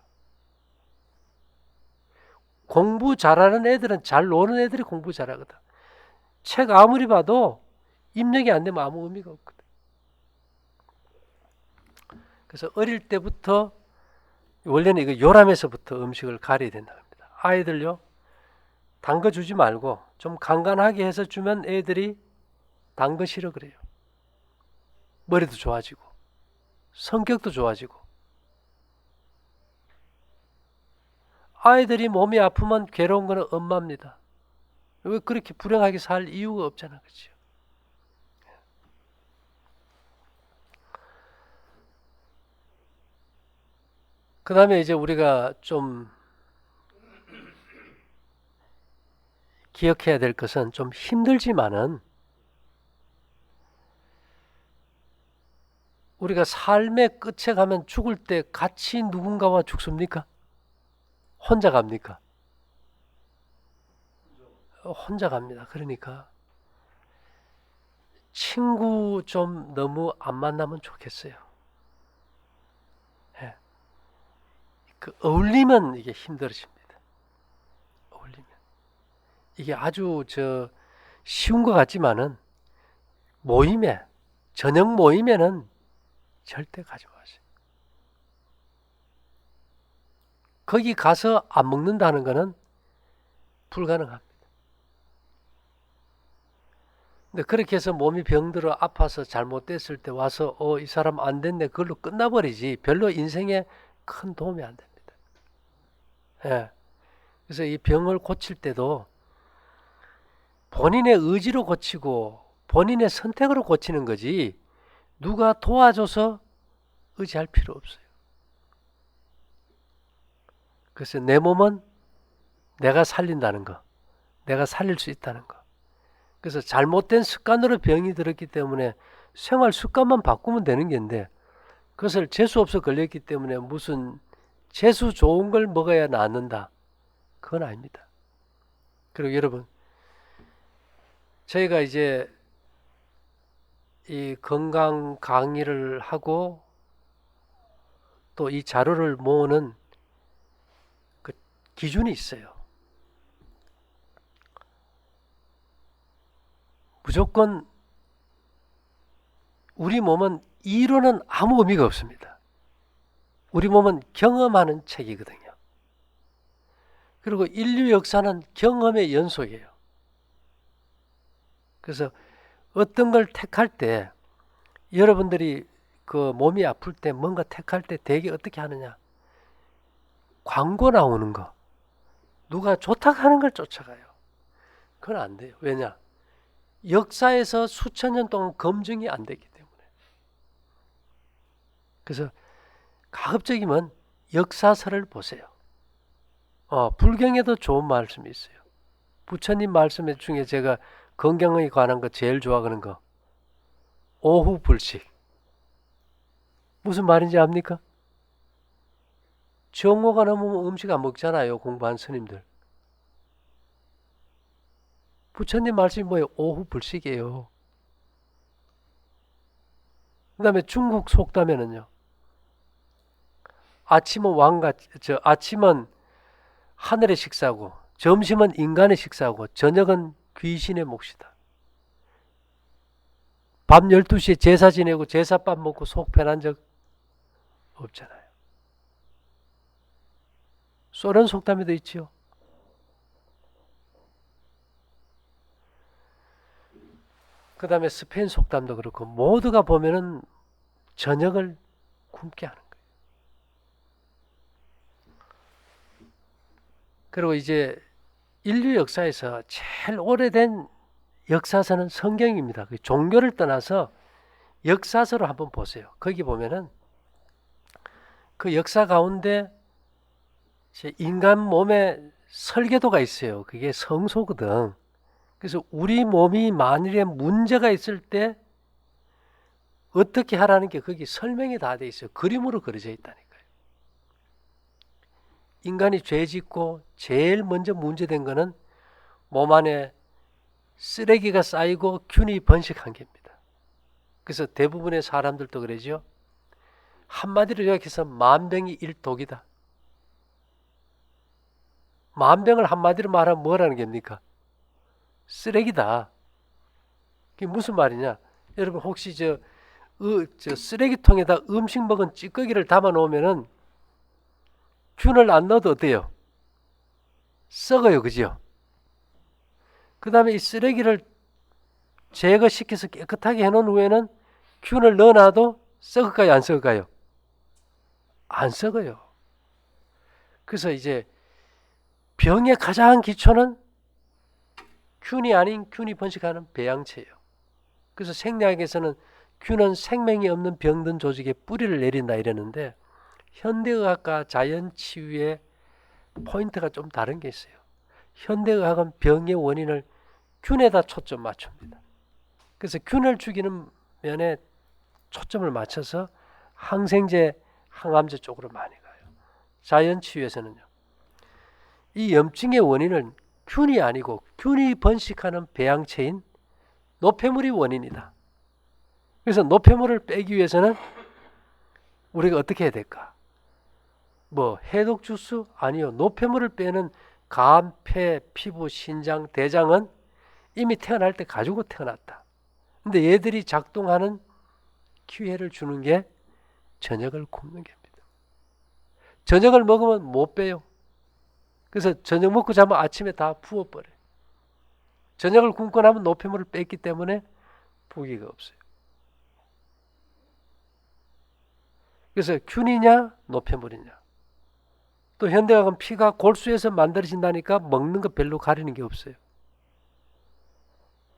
Speaker 1: 공부 잘하는 애들은 잘 노는 애들이 공부 잘하거든. 책 아무리 봐도 입력이 안 되면 아무 의미가 없거든. 그래서 어릴 때부터 원래는 이거 요람에서부터 음식을 가려야 된다고 합니다. 아이들요, 단 거 주지 말고 좀 간간하게 해서 주면 애들이 단 거 싫어 그래요. 머리도 좋아지고 성격도 좋아지고. 아이들이 몸이 아프면 괴로운 거는 엄마입니다. 왜 그렇게 불행하게 살 이유가 없잖아, 그렇죠? 그 다음에 이제 우리가 좀 기억해야 될 것은 좀 힘들지만은 우리가 삶의 끝에 가면 죽을 때 같이 누군가와 죽습니까? 혼자 갑니까? 혼자 갑니다. 그러니까 친구 좀 너무 안 만나면 좋겠어요. 예. 그 어울리면 이게 힘들어집니다. 어울리면 이게 아주 쉬운 것 같지만은 모임에 저녁 모임에는 절대 가지 마세요. 거기 가서 안 먹는다는 것은 불가능합니다. 근데 그렇게 해서 몸이 병들어 아파서 잘못됐을 때 와서 이 사람 안 됐네 그걸로 끝나버리지 별로 인생에 큰 도움이 안 됩니다. 예. 그래서 이 병을 고칠 때도 본인의 의지로 고치고 본인의 선택으로 고치는 거지 누가 도와줘서 의지할 필요 없어요. 그래서 내 몸은 내가 살린다는 거, 내가 살릴 수 있다는 거. 그래서 잘못된 습관으로 병이 들었기 때문에 생활 습관만 바꾸면 되는 게인데 그것을 재수없어 걸렸기 때문에 무슨 재수 좋은 걸 먹어야 낫는다. 그건 아닙니다. 그리고 여러분, 저희가 이제 이 건강 강의를 하고 또 이 자료를 모으는 그 기준이 있어요. 무조건 우리 몸은 이론은 아무 의미가 없습니다. 우리 몸은 경험하는 책이거든요. 그리고 인류 역사는 경험의 연속이에요. 그래서 어떤 걸 택할 때 여러분들이 그 몸이 아플 때 뭔가 택할 때 되게 어떻게 하느냐. 광고 나오는 거. 누가 좋다고 하는 걸 쫓아가요. 그건 안 돼요. 왜냐? 역사에서 수천 년 동안 검증이 안 됐기 때문에. 그래서 가급적이면 역사서를 보세요. 불경에도 좋은 말씀이 있어요. 부처님 말씀 중에 제가 건강에 관한 거 제일 좋아하는 거. 오후 불식. 무슨 말인지 압니까? 정오가 넘으면 음식 안 먹잖아요. 공부한 스님들. 부처님 말씀이 뭐예요? 오후 불식이에요. 그 다음에 중국 속담에는요. 아침은 하늘의 식사고 점심은 인간의 식사고 저녁은 귀신의 몫이다. 밤 12시에 제사 지내고 제사밥 먹고 속 편한 적 없잖아요. 소련 속담에도 있지요. 그 다음에 스페인 속담도 그렇고 모두가 보면은 저녁을 굶게 하는 거예요. 그리고 이제 인류 역사에서 제일 오래된 역사서는 성경입니다. 종교를 떠나서 역사서로 한번 보세요. 거기 보면은 그 역사 가운데 인간 몸에 설계도가 있어요. 그게 성소거든. 그래서 우리 몸이 만일에 문제가 있을 때 어떻게 하라는 게 거기 설명이 다 돼 있어요. 그림으로 그려져 있다니까요. 인간이 죄 짓고 제일 먼저 문제된 거는 몸 안에 쓰레기가 쌓이고 균이 번식한 겁니다. 그래서 대부분의 사람들도 그러죠. 한마디로 요약해서 만병이 일독이다. 만병을 한마디로 말하면 뭐라는 겁니까? 쓰레기다. 그게 무슨 말이냐? 여러분 혹시 저 쓰레기통에다 음식 먹은 찌꺼기를 담아 놓으면은 균을 안 넣어도 어때요? 썩어요, 그죠? 그 다음에 이 쓰레기를 제거시켜서 깨끗하게 해놓은 후에는 균을 넣어놔도 썩을까요, 안 썩을까요? 안 썩어요. 그래서 이제 병의 가장 기초는 균이 아닌 균이 번식하는 배양체예요. 그래서 생리학에서는 균은 생명이 없는 병든 조직에 뿌리를 내린다 이러는데 현대의학과 자연치유의 포인트가 좀 다른 게 있어요. 현대의학은 병의 원인을 균에다 초점 맞춥니다. 그래서 균을 죽이는 면에 초점을 맞춰서 항생제, 항암제 쪽으로 많이 가요. 자연치유에서는요. 이 염증의 원인은 균이 아니고 균이 번식하는 배양체인 노폐물이 원인이다. 그래서 노폐물을 빼기 위해서는 우리가 어떻게 해야 될까? 해독 주스? 아니요. 노폐물을 빼는 간, 폐, 피부, 신장, 대장은 이미 태어날 때 가지고 태어났다. 근데 얘들이 작동하는 기회를 주는 게 저녁을 굶는 겁니다. 저녁을 먹으면 못 빼요. 그래서 저녁 먹고 자면 아침에 다 부어버려요. 저녁을 굶고 나면 노폐물을 뺐기 때문에 부기가 없어요. 그래서 균이냐 노폐물이냐. 또 현대학은 피가 골수에서 만들어진다니까 먹는 거 별로 가리는 게 없어요.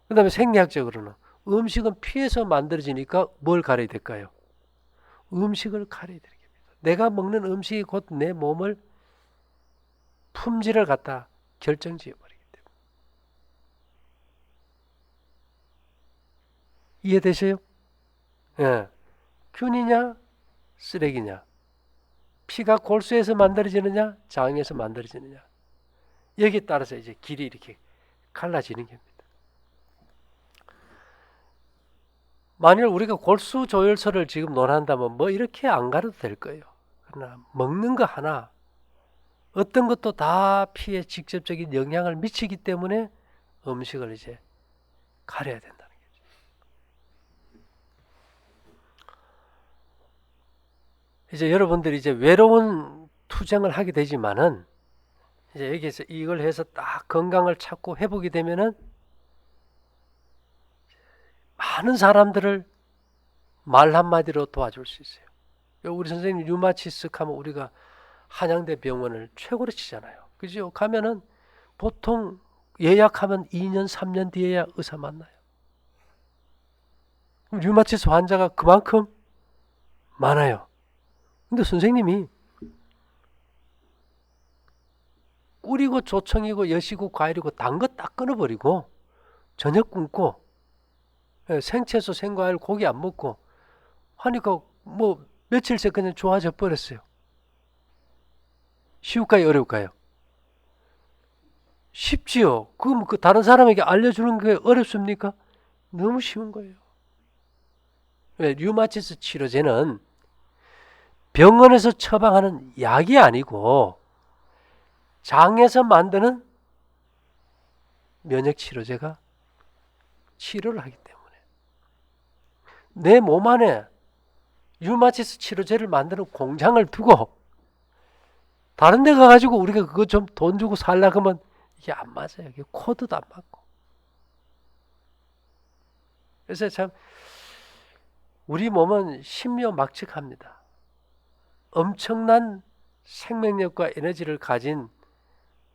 Speaker 1: 그 다음에 생리학적으로는 음식은 피에서 만들어지니까 뭘 가려야 될까요? 음식을 가려야 되는 겁니다. 내가 먹는 음식이 곧 내 몸을 품질을 갖다 결정지어 버리기 때문에. 이해되세요? 예. 균이냐 쓰레기냐, 피가 골수에서 만들어지느냐 장에서 만들어지느냐, 여기에 따라서 이제 길이 이렇게 갈라지는 겁니다. 만일 우리가 골수 조혈소를 지금 논한다면 뭐 이렇게 안 가려도 될 거예요. 그러나 먹는 거 하나 어떤 것도 다 피에 직접적인 영향을 미치기 때문에 음식을 이제 가려야 된다는 거죠. 이제 여러분들이 이제 외로운 투쟁을 하게 되지만은 이제 여기에서 이걸 해서 딱 건강을 찾고 회복이 되면은 많은 사람들을 말 한마디로 도와줄 수 있어요. 우리 선생님 류마티스 하면 우리가 한양대 병원을 최고로 치잖아요. 그죠? 가면은 보통 예약하면 2년, 3년 뒤에야 의사 만나요. 류마티스 환자가 그만큼 많아요. 근데 선생님이 꿀이고 조청이고 여시고 과일이고 단 거 딱 끊어버리고 저녁 굶고 생채소, 생과일, 고기 안 먹고 하니까 뭐 며칠 새 그냥 좋아져 버렸어요. 쉬울까요? 어려울까요? 쉽지요. 그럼 그 다른 사람에게 알려주는 게 어렵습니까? 너무 쉬운 거예요. 왜? 류마티스 치료제는 병원에서 처방하는 약이 아니고 장에서 만드는 면역 치료제가 치료를 하기 때문에 내 몸 안에 류마티스 치료제를 만드는 공장을 두고 다른 데 가가지고 우리가 그거 좀 돈 주고 살라 그러면 이게 안 맞아요. 이게 코드도 안 맞고. 그래서 참 우리 몸은 신묘막측합니다. 엄청난 생명력과 에너지를 가진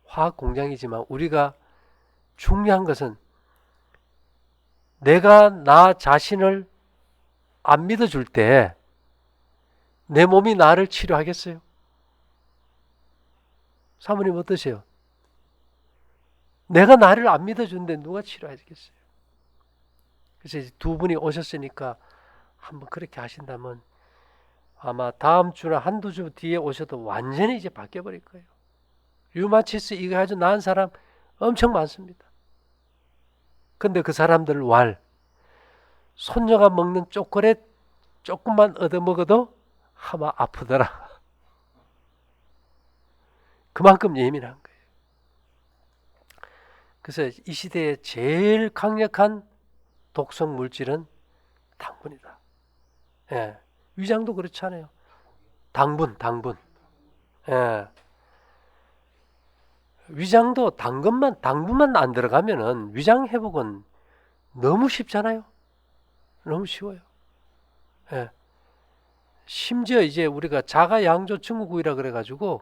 Speaker 1: 화학 공장이지만 우리가 중요한 것은 내가 나 자신을 안 믿어줄 때 내 몸이 나를 치료하겠어요? 사모님 어떠세요? 내가 나를 안 믿어주는데 누가 치료해주겠어요? 그래서 이제 두 분이 오셨으니까 한번 그렇게 하신다면 아마 다음 주나 한두 주 뒤에 오셔도 완전히 이제 바뀌어버릴 거예요. 류마티스 이거 가지고 나은 사람 엄청 많습니다. 근데 그 사람들 손녀가 먹는 초콜릿 조금만 얻어먹어도 아마 아프더라. 그만큼 예민한 거예요. 그래서 이 시대에 제일 강력한 독성 물질은 당분이다. 예. 위장도 그렇잖아요. 당분. 예. 위장도 당분만 안 들어가면은 위장 회복은 너무 쉽잖아요. 너무 쉬워요. 예. 심지어 이제 우리가 자가양조 증후군이라 그래가지고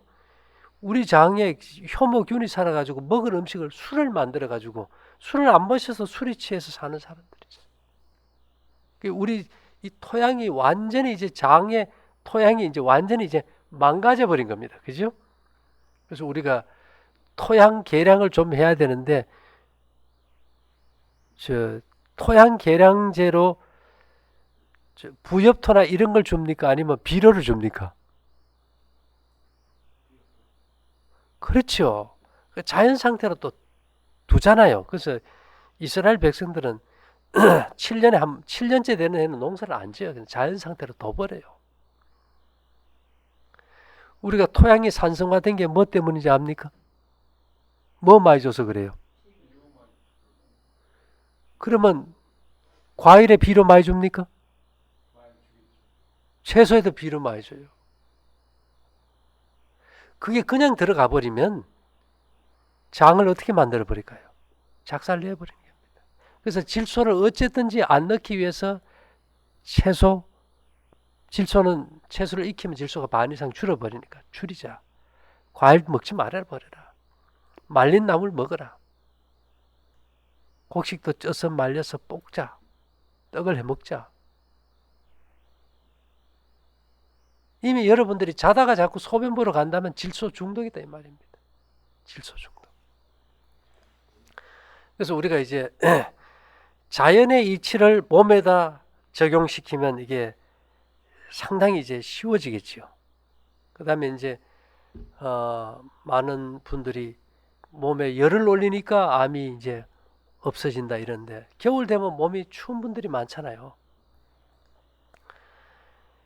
Speaker 1: 우리 장에 혐오균이 살아가지고 먹은 음식을 술을 만들어가지고 술을 안 마셔서 술이 취해서 사는 사람들이 있어요. 우리 이 토양이 완전히 이제 장의 토양이 이제 완전히 이제 망가져 버린 겁니다. 그죠? 그래서 우리가 토양 개량을 좀 해야 되는데 토양 개량제로 부엽토나 이런 걸 줍니까? 아니면 비료를 줍니까? 그렇죠. 자연 상태로 또 두잖아요. 그래서 이스라엘 백성들은 7년째 되는 해는 농사를 안 지어요. 그냥 자연 상태로 둬버려요. 우리가 토양이 산성화된 게 뭐 때문인지 압니까? 뭐 많이 줘서 그래요? 그러면 과일에 비료 많이 줍니까? 채소에도 비료 많이 줘요. 그게 그냥 들어가 버리면 장을 어떻게 만들어 버릴까요? 작살내 버리는 겁니다. 그래서 질소를 어쨌든지 안 넣기 위해서 질소는 채소를 익히면 질소가 반 이상 줄어버리니까 줄이자. 과일 먹지 말아버려라. 말린 나물 먹어라. 곡식도 쪄서 말려서 볶자. 떡을 해 먹자. 이미 여러분들이 자다가 자꾸 소변 보러 간다면 질소 중독이다 이 말입니다. 질소 중독. 그래서 우리가 이제 자연의 이치를 몸에다 적용시키면 이게 상당히 이제 쉬워지겠죠. 그 다음에 이제 많은 분들이 몸에 열을 올리니까 암이 이제 없어진다 이런데, 겨울 되면 몸이 추운 분들이 많잖아요.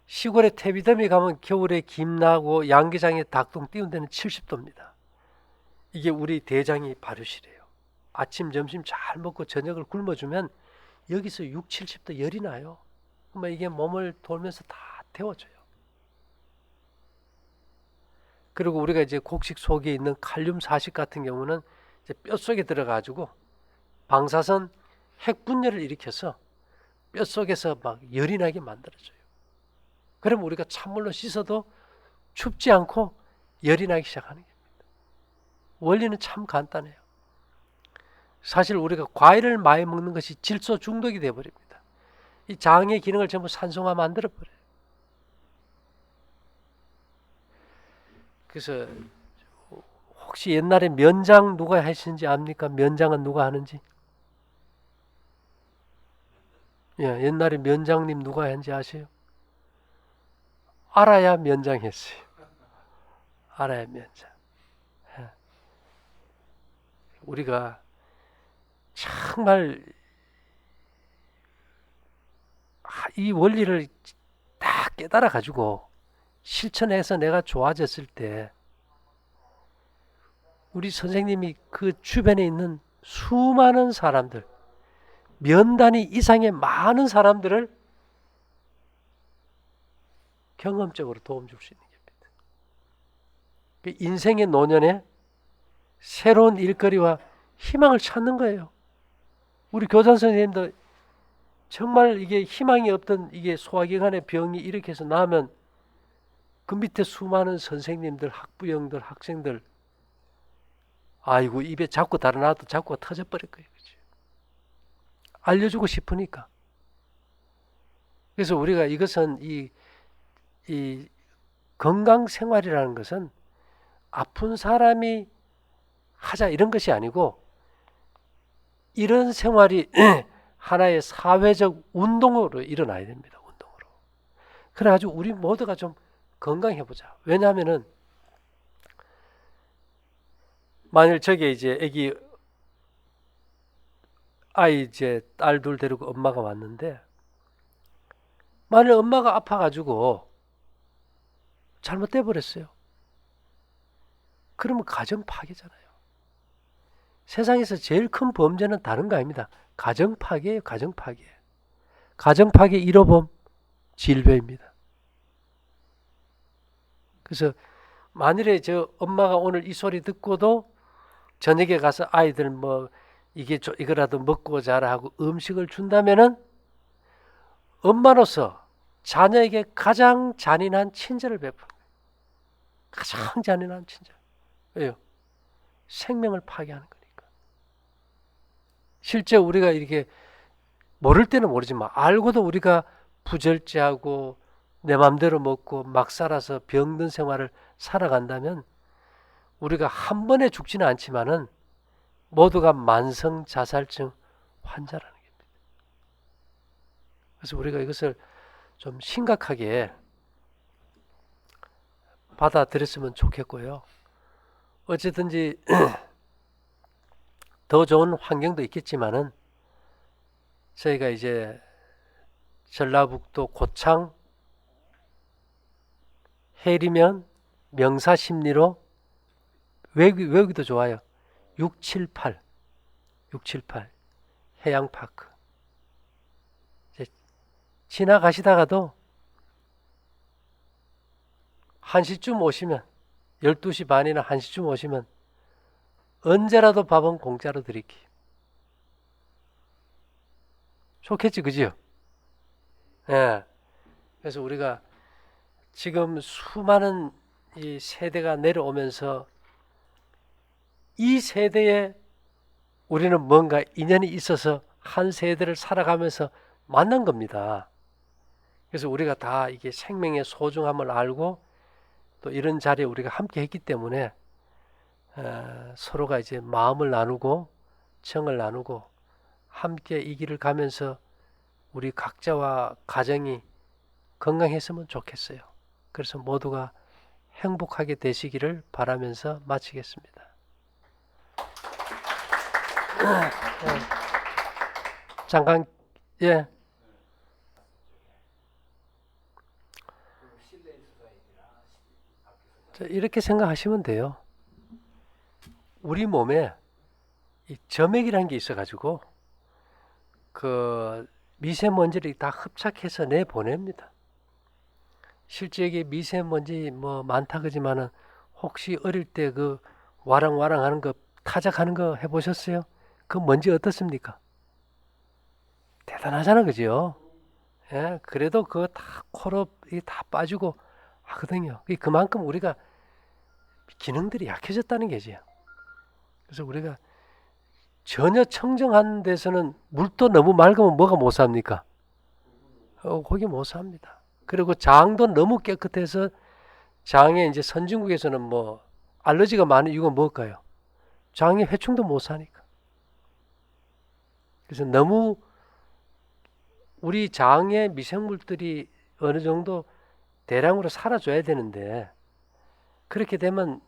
Speaker 1: 시골에 태비섬에 가면 겨울에 김나고 양계장에 닭똥 띄운 데는 70도입니다. 이게 우리 대장이 발효실이에요. 아침 점심 잘 먹고 저녁을 굶어주면 여기서 6, 70도 열이 나요. 그러면 이게 몸을 돌면서 다 데워져요. 그리고 우리가 이제 곡식 속에 있는 칼륨 40 같은 경우는 이제 뼛속에 들어가지고 방사선 핵 분열을 일으켜서 뼛속에서 막 열이 나게 만들어줘요. 그러면 우리가 찬물로 씻어도 춥지 않고 열이 나기 시작하는 겁니다. 원리는 참 간단해요. 사실 우리가 과일을 많이 먹는 것이 질소 중독이 되어버립니다. 이 장의 기능을 전부 산소가 만들어버려요. 그래서 혹시 옛날에 면장 누가 하시는지 압니까? 면장은 누가 하는지? 예, 옛날에 면장님 누가 했는지 아세요? 알아야 면장했어요. 알아야 면장. 예. 우리가 정말 이 원리를 다 깨달아 가지고 실천해서 내가 좋아졌을 때 우리 선생님이 그 주변에 있는 수많은 사람들, 면 단위 이상의 많은 사람들을 경험적으로 도움 줄 수 있는 겁니다. 그 인생의 노년에 새로운 일거리와 희망을 찾는 거예요. 우리 교장 선생님도 정말 이게 희망이 없던 이게 소화기관의 병이 이렇게 해서 나면 그 밑에 수많은 선생님들, 학부형들, 학생들, 아이고 입에 자꾸 달아놔도 자꾸가 터져버릴 거예요. 그치? 알려주고 싶으니까. 그래서 우리가 이것은 이 건강생활이라는 것은 아픈 사람이 하자 이런 것이 아니고, 이런 생활이 하나의 사회적 운동으로 일어나야 됩니다. 운동으로. 그래가지고 우리 모두가 좀 건강해보자. 왜냐하면은 만일 저게 이제 애기 아이 이제 딸 둘 데리고 엄마가 왔는데, 만일 엄마가 아파가지고 잘못돼 버렸어요. 그러면 가정 파괴잖아요. 세상에서 제일 큰 범죄는 다른 거 아닙니다. 가정 파괴예요. 가정 파괴. 가정 파괴 1호범 질병입니다. 그래서 만일에 저 엄마가 오늘 이 소리 듣고도 저녁에 가서 아이들 뭐 이거라도 먹고 자라 하고 음식을 준다면은 엄마로서 자녀에게 가장 잔인한 친절을 베푼 거예요. 가장 잔인한 친절. 왜요? 생명을 파괴하는 거니까. 실제 우리가 이렇게 모를 때는 모르지만 알고도 우리가 부절제하고 내 맘대로 먹고 막 살아서 병든 생활을 살아간다면 우리가 한 번에 죽지는 않지만은 모두가 만성 자살증 환자라는 겁니다. 그래서 우리가 이것을 좀 심각하게 받아들였으면 좋겠고요. 어쨌든지 더 좋은 환경도 있겠지만은 저희가 이제 전라북도 고창, 해리면, 명사심리로 외우기도 좋아요. 678 해양파크. 지나가시다가도 1시쯤 오시면, 12시 반이나 1시쯤 오시면 언제라도 밥은 공짜로 드릴게. 좋겠지, 그지요? 예. 그래서 우리가 지금 수많은 이 세대가 내려오면서 이 세대에 우리는 뭔가 인연이 있어서 한 세대를 살아가면서 만난 겁니다. 그래서 우리가 다 이게 생명의 소중함을 알고 또 이런 자리에 우리가 함께 했기 때문에 서로가 이제 마음을 나누고 정을 나누고 함께 이 길을 가면서 우리 각자와 가정이 건강했으면 좋겠어요. 그래서 모두가 행복하게 되시기를 바라면서 마치겠습니다. 잠깐, 예. 이렇게 생각하시면 돼요. 우리 몸에 이 점액이라는 게 있어가지고 그 미세먼지를 다 흡착해서 내보냅니다. 실제 이게 미세먼지 뭐 많다 그지만은 혹시 어릴 때 그 와랑와랑 하는 거 타작하는 거 해보셨어요? 그 먼지 어떻습니까? 대단하잖아, 그죠? 예, 그래도 그거 다 코로 다 빠지고 하거든요. 그만큼 우리가 기능들이 약해졌다는 게죠. 그래서 우리가 전혀 청정한 데서는 물도 너무 맑으면 뭐가 못 삽니까? 거기 못 삽니다. 그리고 장도 너무 깨끗해서 장에 이제 선진국에서는 뭐 알러지가 많은 이유가 뭘까요? 장에 해충도 못 사니까. 그래서 너무 우리 장에 미생물들이 어느 정도 대량으로 사라져야 되는데 그렇게 되면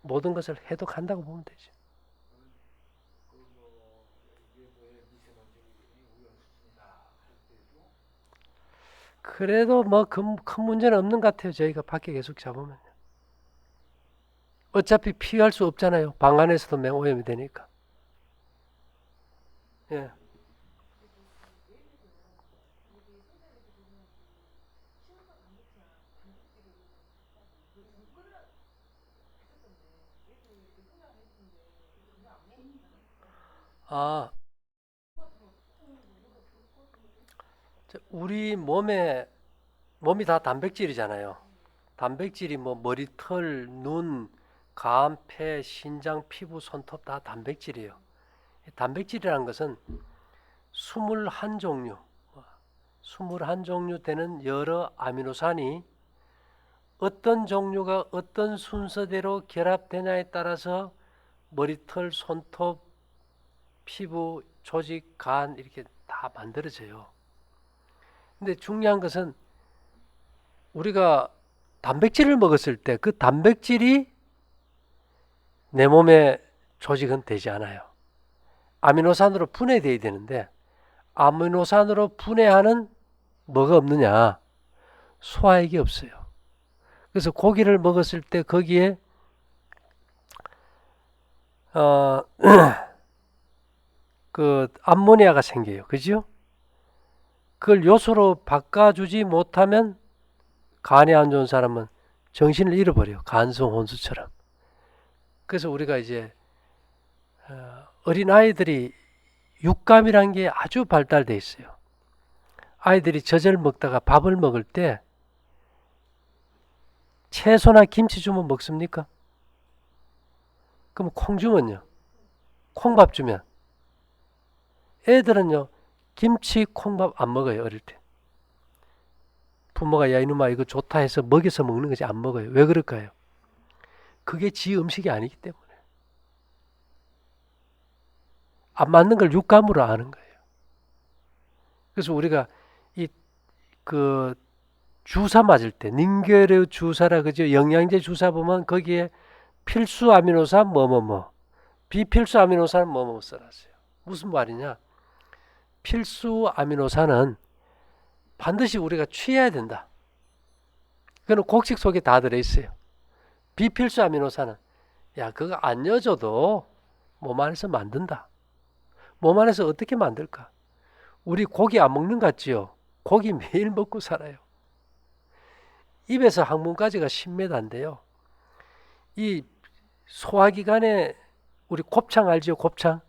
Speaker 1: 모든 것을 해독한다고 보면 되죠. 그래도 뭐 큰 문제는 없는 것 같아요. 저희가 밖에 계속 잡으면. 어차피 피할 수 없잖아요. 방 안에서도 맹오염이 되니까. 예. 아, 우리 몸이 다 단백질이잖아요. 단백질이 뭐 머리털, 눈, 간, 폐, 신장, 피부, 손톱 다 단백질이에요. 단백질이라는 것은 21종류, 21종류 되는 여러 아미노산이 어떤 종류가 어떤 순서대로 결합되냐에 따라서 머리털, 손톱, 피부, 조직, 간 이렇게 다 만들어져요. 근데 중요한 것은 우리가 단백질을 먹었을 때 그 단백질이 내 몸의 조직은 되지 않아요. 아미노산으로 분해돼야 되는데 아미노산으로 분해하는 뭐가 없느냐? 소화액이 없어요. 그래서 고기를 먹었을 때 거기에 그 암모니아가 생겨요. 그죠? 그걸 요소로 바꿔주지 못하면 간이 안 좋은 사람은 정신을 잃어버려요. 간성 혼수처럼. 그래서 우리가 이제 어린 아이들이 육감이라는 게 아주 발달돼 있어요. 아이들이 젖을 먹다가 밥을 먹을 때 채소나 김치 주면 먹습니까? 그럼 콩 주면요? 콩밥 주면 애들은요 김치 콩밥 안 먹어요. 어릴 때 부모가 야 이놈아 이거 좋다 해서 먹여서 먹는 거지 안 먹어요. 왜 그럴까요? 그게 지 음식이 아니기 때문에 안 맞는 걸 육감으로 아는 거예요. 그래서 우리가 이 그 주사 맞을 때 닌겔의 주사라 그죠? 영양제 주사 보면 거기에 필수 아미노산 뭐뭐뭐 비필수 아미노산 뭐뭐 써놨어요. 무슨 말이냐? 필수 아미노산은 반드시 우리가 취해야 된다. 그거는 곡식 속에 다 들어있어요. 비필수 아미노산은 야 그거 안 넣어줘도 몸 안에서 만든다. 몸 안에서 어떻게 만들까? 우리 고기 안 먹는 것 같지요? 고기 매일 먹고 살아요. 입에서 항문까지가 10m인데요. 이 소화기관에 우리 곱창 알지요? 곱창.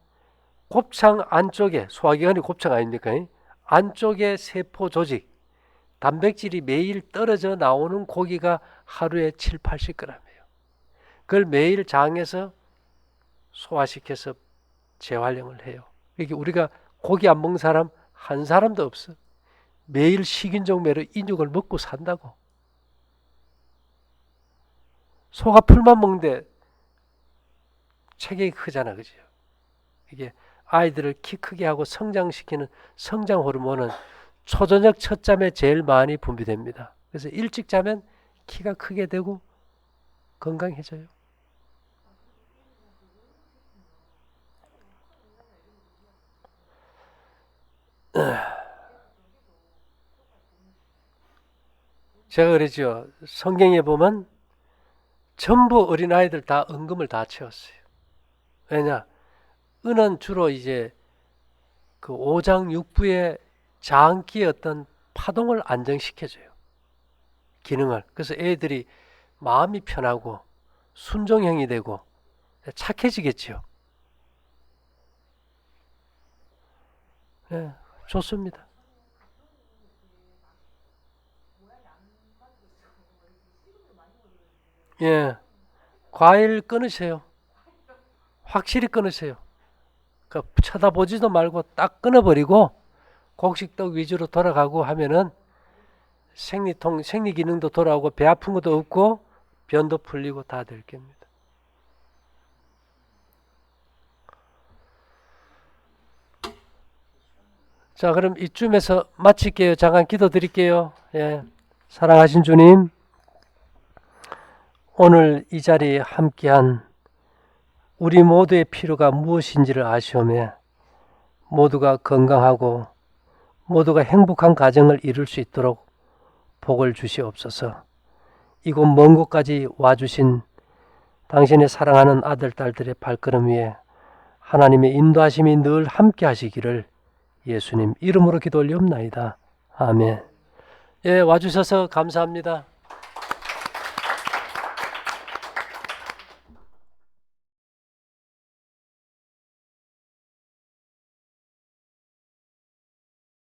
Speaker 1: 곱창 안쪽에 소화기관이 곱창 아닙니까? 안쪽에 세포 조직 단백질이 매일 떨어져 나오는 고기가 하루에 7, 80g이에요. 그걸 매일 장에서 소화시켜서 재활용을 해요. 이게 우리가 고기 안 먹는 사람 한 사람도 없어. 매일 식인종매로 인육을 먹고 산다고. 소가 풀만 먹는데 체격이 크잖아, 그죠? 이게 아이들을 키 크게 하고 성장시키는 성장 호르몬은 초저녁 첫 잠에 제일 많이 분비됩니다. 그래서 일찍 자면 키가 크게 되고 건강해져요. 제가 그러죠. 성경에 보면 전부 어린아이들 다 은금을 다 채웠어요. 왜냐? 은은 주로 이제 그 오장육부의 장기의 어떤 파동을 안정시켜줘요. 기능을. 그래서 애들이 마음이 편하고 순종형이 되고 착해지겠죠. 네, 좋습니다. 예, 과일 끊으세요. 확실히 끊으세요. 그 쳐다보지도 말고 딱 끊어버리고 곡식떡 위주로 돌아가고 하면은 생리 기능도 돌아오고 배 아픈 것도 없고 변도 풀리고 다 될 겁니다. 자, 그럼 이쯤에서 마칠게요. 잠깐 기도 드릴게요. 예, 사랑하신 주님, 오늘 이 자리에 함께한 우리 모두의 필요가 무엇인지를 아시오며 모두가 건강하고 모두가 행복한 가정을 이룰 수 있도록 복을 주시옵소서. 이곳 먼 곳까지 와주신 당신의 사랑하는 아들, 딸들의 발걸음 위에 하나님의 인도하심이 늘 함께 하시기를 예수님 이름으로 기도 올리옵나이다. 아멘. 예, 와주셔서 감사합니다.